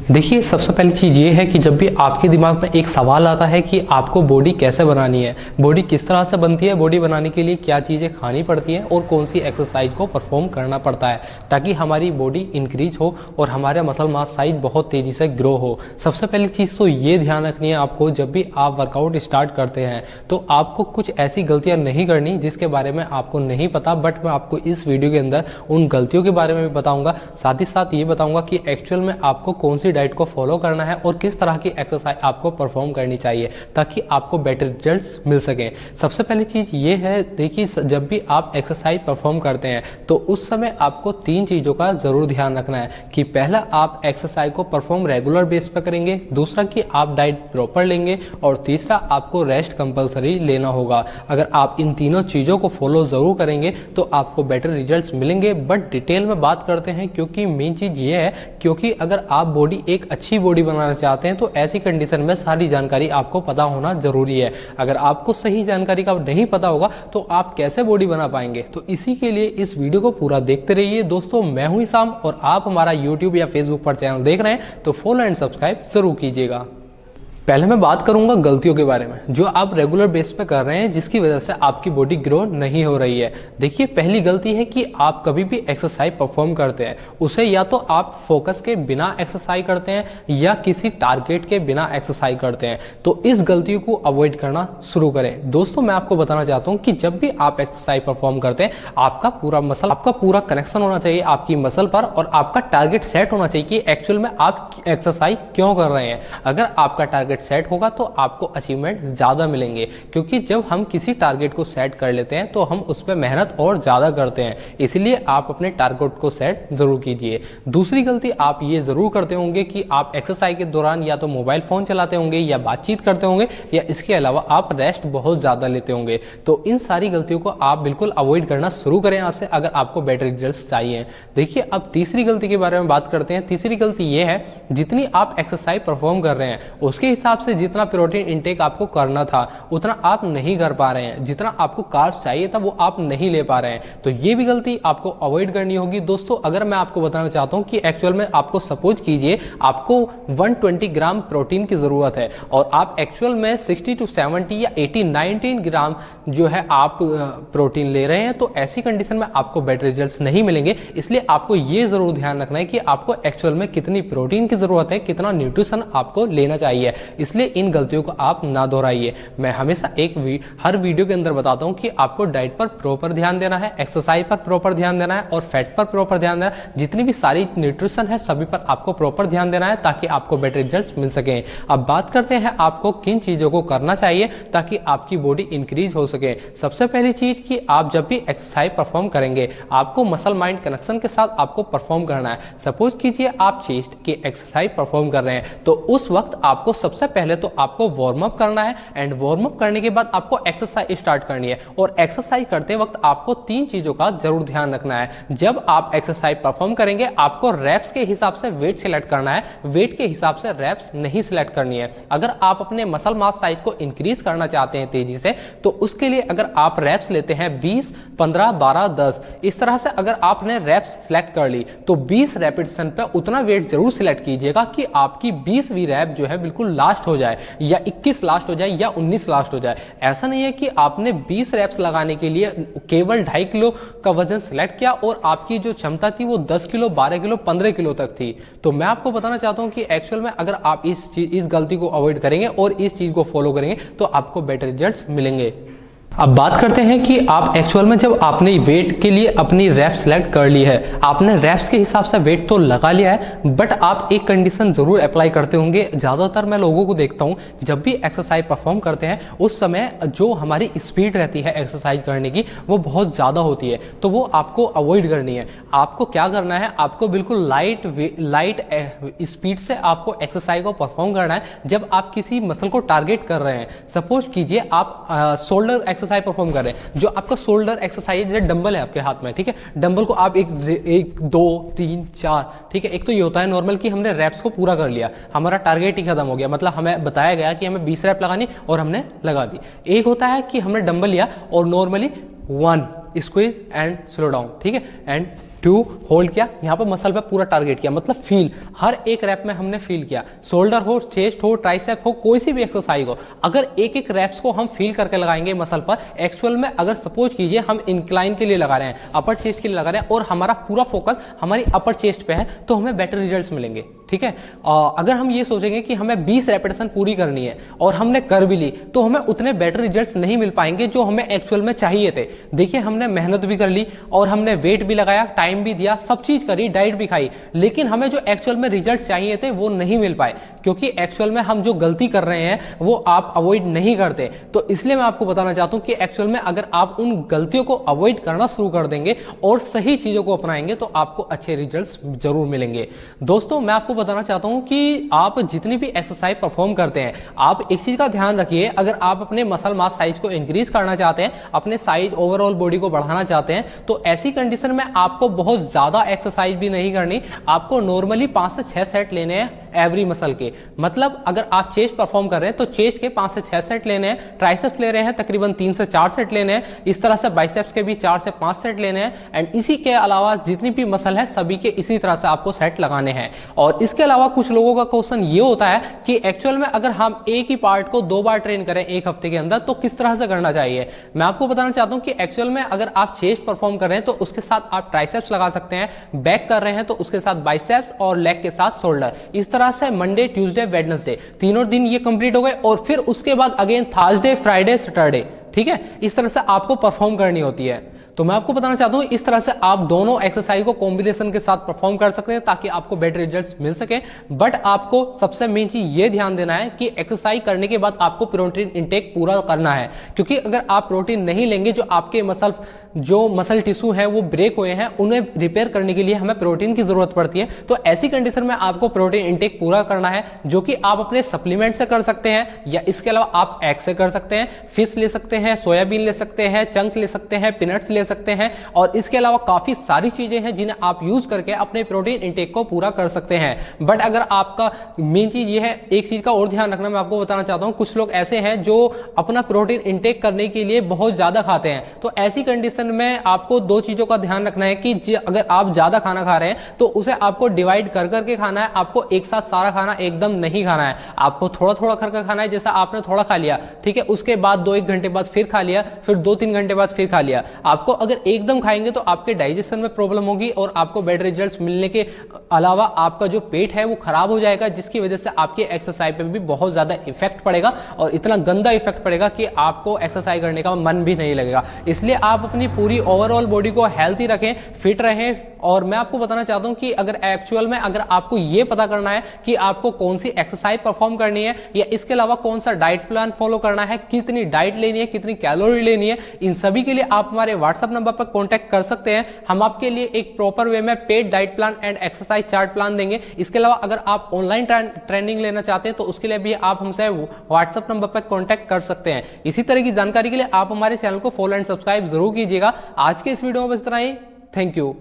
देखिए, सबसे पहली चीज़ ये है कि जब भी आपके दिमाग में एक सवाल आता है कि आपको बॉडी कैसे बनानी है, बॉडी किस तरह से बनती है, बॉडी बनाने के लिए क्या चीज़ें खानी पड़ती हैं और कौन सी एक्सरसाइज को परफॉर्म करना पड़ता है ताकि हमारी बॉडी इंक्रीज हो और हमारे मसल मास साइज बहुत तेज़ी से ग्रो हो। सबसे पहली चीज़ तो ये ध्यान रखनी है आपको, जब भी आप वर्कआउट स्टार्ट करते हैं तो आपको कुछ ऐसी गलतियाँ नहीं करनी जिसके बारे में आपको नहीं पता, बट मैं आपको इस वीडियो के अंदर उन गलतियों के बारे में भी बताऊँगा। साथ ही साथ ये बताऊँगा कि एक्चुअल में आपको कौन सी डाइट को फॉलो करना है और किस तरह की एक्सरसाइज आपको परफॉर्म करनी चाहिए ताकि आपको बेटर रिजल्ट्स मिल सकें। सबसे पहली चीज़ ये है, देखिए जब भी आप एक्सरसाइज परफॉर्म करते हैं तो उस समय आपको 3 चीज़ों का ज़रूर ध्यान रखना है कि पहला, आप एक्सरसाइज को परफॉर्म रेगुलर बेस पर करेंगे, दूसरा कि आप डाइट प्रॉपर लेंगे और तीसरा आपको रेस्ट कंपलसरी लेना होगा। अगर आप इन तीनों चीज़ों को फॉलो ज़रूर करेंगे तो आपको बेटर रिजल्ट्स मिलेंगे। बट डिटेल में बात करते हैं क्योंकि मेन चीज़ ये है, क्योंकि अगर आप बॉडी एक अच्छी बॉडी बनाना चाहते हैं तो ऐसी कंडीशन में सारी जानकारी आपको पता होना जरूरी है। अगर आपको सही जानकारी का नहीं पता होगा तो आप कैसे बॉडी बना पाएंगे। तो इसी के लिए इस वीडियो को पूरा देखते रहिए। दोस्तों, मैं हूं इसाम और आप हमारा यूट्यूब या फेसबुक पर चैनल देख रहे हैं तो फॉलो एंड सब्सक्राइब जरूर कीजिएगा। पहले मैं बात करूंगा गलतियों के बारे में जो आप रेगुलर बेस पे कर रहे हैं जिसकी वजह से आपकी बॉडी ग्रो नहीं हो रही है। देखिए, पहली गलती है कि आप कभी भी एक्सरसाइज परफॉर्म करते हैं उसे या तो आप फोकस के बिना एक्सरसाइज करते हैं या किसी टारगेट के बिना एक्सरसाइज करते हैं। तो इस गलती को अवॉइड करना शुरू करें। दोस्तों, मैं आपको बताना चाहता हूं कि जब भी आप एक्सरसाइज परफॉर्म करते हैं आपका पूरा कनेक्शन होना चाहिए आपकी मसल पर और आपका टारगेट सेट होना चाहिए कि एक्चुअल में आप एक्सरसाइज क्यों कर रहे हैं। अगर आपका टारगेट सेट होगा तो आपको अचीवमेंट ज्यादा मिलेंगे, क्योंकि जब हम किसी टारगेट को सेट कर लेते हैं तो हम उस पर मेहनत और ज्यादा करते हैं। इसलिए आप अपने टारगेट को सेट जरूर कीजिए। दूसरी गलती आप ये जरूर करते होंगे कि आप एक्सरसाइज के दौरान या तो मोबाइल फोन चलाते होंगे या बातचीत करते होंगे या इसके अलावा आप रेस्ट बहुत ज्यादा लेते होंगे। तो इन सारी गलतियों को आप बिल्कुल अवॉइड करना शुरू करें आज से, अगर आपको बेटर रिजल्ट चाहिए। देखिए, अब तीसरी गलती के बारे में बात करते हैं। तीसरी गलती ये है, जितनी आप एक्सरसाइज परफॉर्म कर रहे हैं उसके हिसाब से जितना प्रोटीन इंटेक आपको करना था उतना आप नहीं कर पा रहे हैं, जितना आपको कार्ब्स चाहिए था वो आप नहीं ले पा रहे हैं। तो ये भी गलती आपको अवॉइड करनी होगी। दोस्तों, अगर मैं आपको बताना चाहता हूं कि एक्चुअल में आपको सपोज कीजिए आपको 120 ग्राम प्रोटीन की जरूरत है और आप एक्चुअल में 60 to 70 या 80 19 ग्राम जो है आप प्रोटीन ले रहे हैं, तो ऐसी कंडीशन में आपको बेटर रिजल्ट्स नहीं मिलेंगे। इसलिए आपको ये जरूर ध्यान रखना है कि आपको एक्चुअल में कितनी प्रोटीन की जरूरत है, कितना न्यूट्रिशन आपको लेना चाहिए। इसलिए इन गलतियों को आप ना दोहराइए। मैं हमेशा हर वीडियो के अंदर बताता हूं कि आपको डाइट पर प्रॉपर ध्यान देना है, एक्सरसाइज पर प्रॉपर ध्यान देना है और फैट पर प्रॉपर ध्यान देना है। जितनी भी सारी न्यूट्रिशन है सभी पर आपको प्रॉपर ध्यान देना है ताकि आपको बेटर रिजल्ट्स मिल सके। अब बात करते हैं आपको किन चीजों को करना चाहिए ताकि आपकी बॉडी इंक्रीज हो सके। सबसे पहली चीज कि आप जब भी एक्सरसाइज परफॉर्म करेंगे आपको मसल माइंड कनेक्शन के साथ आपको परफॉर्म करना है। सपोज कीजिए आप चेस्ट की एक्सरसाइज परफॉर्म कर रहे हैं तो उस वक्त आपको सबसे पहले तो आपको वार्म अप करना है एंड वार्म अप करने के बाद आपको एक्सरसाइज स्टार्ट करनी है। और एक्सरसाइज करते वक्त आपको 3 चीजों का जरूर ध्यान रखना है। जब आप एक्सरसाइज परफॉर्म करेंगे आपको रैप्स के हिसाब से वेट सिलेक्ट करना है, वेट के हिसाब से रैप्स नहीं सिलेक्ट करनी है। अगर आप अपने मसल मास साइज को इंक्रीज करना चाहते हैं तेजी से तो उसके लिए अगर आप रैप्स लेते हैं 20, 15, 12, 10 इस तरह से अगर आपने रैप्स सिलेक्ट कर ली तो 20 रेपिटेशन पे उतना वेट जरूर सिलेक्ट कीजिएगा कि आपकी 20वीं रैप जो है बिल्कुल लास्ट हो जाए या 21 लास्ट हो जाए या 19 लास्ट हो जाए। ऐसा नहीं है कि आपने 20 रैप्स लगाने के लिए केवल 2.5 किलो का वजन सिलेक्ट किया और आपकी जो क्षमता थी वो 10 किलो, 12 किलो, 15 किलो तक थी। तो मैं आपको बताना चाहता हूं कि एक्चुअल में अगर आप इस गलती को अवॉइड करेंगे और इस चीज को फॉलो करेंगे तो आपको बेटर रिजल्ट्स मिलेंगे। अब बात करते हैं कि आप एक्चुअल में जब आपने वेट के लिए अपनी रैप सिलेक्ट कर ली है, आपने रैप्स के हिसाब से वेट तो लगा लिया है, बट आप एक कंडीशन जरूर अप्लाई करते होंगे। ज्यादातर मैं लोगों को देखता हूं जब भी एक्सरसाइज परफॉर्म करते हैं उस समय जो हमारी स्पीड रहती है एक्सरसाइज करने की वो बहुत ज्यादा होती है, तो वो आपको अवॉइड करनी है। आपको क्या करना है, आपको बिल्कुल लाइट स्पीड से आपको एक्सरसाइज को परफॉर्म करना है। जब आप किसी मसल को टारगेट कर रहे हैं, सपोज कीजिए आप शोल्डर एक्सरसाइज परफॉर्म कर रहे हैं, जो आपका शोल्डर एक्सरसाइज है, डंबल है आपके हाथ में, ठीक है। डंबल को आप 1 2 3 4, ठीक है। एक तो ये होता है नॉर्मल कि हमने रैप्स को पूरा कर लिया, हमारा टारगेट ही खत्म हो गया, मतलब हमें बताया गया कि हमें 20 रैप लगानी और हमने लगा दी। एक होता है कि हमने डंबल लिया और normally 1 squeeze and slow down, ठीक है, एंड टू होल्ड किया, यहाँ पे मसल पे पूरा टारगेट किया, मतलब फील, हर एक रैप में हमने फील किया। शोल्डर हो, चेस्ट हो, ट्राइसेप हो, कोई सी भी एक्सरसाइज हो, अगर एक एक रैप्स को हम फील करके लगाएंगे मसल पर, एक्चुअल में अगर सपोज कीजिए हम इंक्लाइन के लिए लगा रहे हैं, अपर चेस्ट के लिए लगा रहे हैं और हमारा पूरा फोकस हमारी अपर चेस्ट पे है, तो हमें बेटर रिजल्ट्स मिलेंगे। ठीक है, अगर हम ये सोचेंगे कि हमें 20 रेपिटेशन पूरी करनी है और हमने कर भी ली, तो हमें उतने बेटर रिजल्ट्स नहीं मिल पाएंगे जो हमें एक्चुअल में चाहिए थे। देखिए, हमने मेहनत भी कर ली और हमने वेट भी लगाया, टाइम भी दिया, सब चीज करी, डाइट भी खाई, लेकिन हमें जो एक्चुअल में रिजल्ट चाहिए थे वो नहीं मिल पाए, क्योंकि एक्चुअल में हम जो गलती कर रहे हैं वो आप अवॉइड नहीं करते। तो इसलिए मैं आपको बताना चाहता हूं कि एक्चुअल में अगर आप उन गलतियों को अवॉइड करना शुरू कर देंगे और सही चीजों को अपनाएंगे तो आपको अच्छे रिजल्ट्स जरूर मिलेंगे। दोस्तों, मैं आपको बताना चाहता हूं कि आप जितनी भी एक्सरसाइज परफॉर्म करते हैं, आप एक चीज का ध्यान रखिए, अगर आप अपने मसल मास साइज को इंक्रीज करना चाहते हैं, अपने साइज ओवरऑल बॉडी को बढ़ाना चाहते हैं, तो ऐसी कंडीशन में आपको बहुत ज्यादा एक्सरसाइज भी नहीं करनी, आपको नॉर्मली 5 से 6 सेट लेने हैं एवरी मसल के। मतलब अगर आप चेस्ट परफॉर्म कर रहे हैं तो चेस्ट के 5 से 6 सेट लेने हैं, ट्राइसेप्स ले रहे हैं तकरीबन 3 से 4 सेट लेने हैं, इस तरह से बाइसेप्स के भी 4 से 5 सेट लेने हैं, एंड इसी के अलावा जितनी भी मसल है सभी के इसी तरह से आपको सेट लगाने हैं। और इसके अलावा कुछ लोगों का क्वेश्चन ये होता है कि एक्चुअल में अगर हम एक ही पार्ट को 2 बार ट्रेन करें एक हफ्ते के अंदर तो किस तरह से करना चाहिए। मैं आपको बताना चाहता हूं कि एक्चुअल में अगर आप चेस्ट परफॉर्म कर रहे हैं तो उसके साथ आप ट्राइसेप्स लगा सकते हैं, बैक कर रहे हैं तो उसके साथ बाइसेप्स और लेग के साथ शोल्डर। इस तरह से मंडे, ट्यूसडे, वेडनेसडे तीनों दिन ये कंप्लीट हो गए और फिर उसके बाद अगेन थर्सडे, फ्राइडे, सैटरडे। ठीक है, इस तरह से आपको परफॉर्म करनी होती है। तो मैं आपको बताना चाहता हूं इस तरह से आप दोनों एक्सरसाइज को कॉम्बिनेशन के साथ परफॉर्म कर सकते हैं ताकि आपको बेटर रिजल्ट्स मिल सके। बट आपको सबसे मेन चीज ये ध्यान देना है कि एक्सरसाइज करने के बाद आपको प्रोटीन इंटेक पूरा करना है, क्योंकि अगर आप प्रोटीन नहीं लेंगे, जो आपके मसल टिश्यू है वो ब्रेक हुए हैं, उन्हें रिपेयर करने के लिए हमें प्रोटीन की जरूरत पड़ती है। तो ऐसी कंडीशन में आपको प्रोटीन इंटेक पूरा करना है, जो कि आप अपने सप्लीमेंट से कर सकते हैं या इसके अलावा आप एग से कर सकते हैं, फिश ले सकते हैं, सोयाबीन ले सकते हैं, चंक ले सकते हैं, पीनट्स ले सकते हैं, और इसके अलावा काफी सारी चीजें हैं जिन्हें आप यूज करके अपने प्रोटीन इंटेक को पूरा कर सकते हैं। बट अगर आपका मेन चीज ये है, एक चीज का और ध्यान रखना मैं आपको बताना चाहता हूं, कुछ लोग ऐसे हैं जो अपना प्रोटीन इंटेक करने के लिए बहुत ज्यादा खाते हैं। तो ऐसी कंडीशन में आपको 2 चीजों का ध्यान रखना है कि अगर आप ज्यादा खाना खा रहे हैं तो उसे आपको डिवाइड कर करके खाना है, आपको एक साथ सारा खाना एकदम नहीं खाना है, आपको थोड़ा थोड़ा करके खाना है। जैसा आपने थोड़ा खा लिया, ठीक है, उसके बाद 2-1 घंटे बाद फिर खा लिया, फिर 2-3 घंटे बाद फिर खा लिया। आपको अगर एकदम खाएंगे तो आपके डाइजेशन में प्रॉब्लम होगी और आपको बेटर रिजल्ट्स मिलने के अलावा आपका जो पेट है वो खराब हो जाएगा, जिसकी वजह से आपकी एक्सरसाइज पे भी बहुत ज्यादा इफेक्ट पड़ेगा और इतना गंदा इफेक्ट पड़ेगा कि आपको एक्सरसाइज करने का मन भी नहीं लगेगा। इसलिए आप अपनी पूरी ओवरऑल बॉडी को हेल्थी रखें, फिट रहें। और मैं आपको बताना चाहता हूं कि अगर एक्चुअल में अगर आपको ये पता करना है कि आपको कौन सी एक्सरसाइज परफॉर्म करनी है या इसके अलावा कौन सा डाइट प्लान फॉलो करना है, कितनी डाइट लेनी है, कितनी कैलोरी लेनी है, इन सभी के लिए आप हमारे व्हाट्सएप नंबर पर कांटेक्ट कर सकते हैं। हम आपके लिए एक प्रॉपर वे में paid diet plan and exercise chart plan देंगे। इसके अलावा अगर आप ऑनलाइन ट्रेनिंग लेना चाहते हैं तो उसके लिए भी आप हमसे व्हाट्सएप नंबर पर कांटेक्ट कर सकते हैं। इसी तरह की जानकारी के लिए आप हमारे चैनल को फॉलो एंड सब्सक्राइब जरूर कीजिएगा। आज के इस वीडियो में बस इतना ही। Thank you.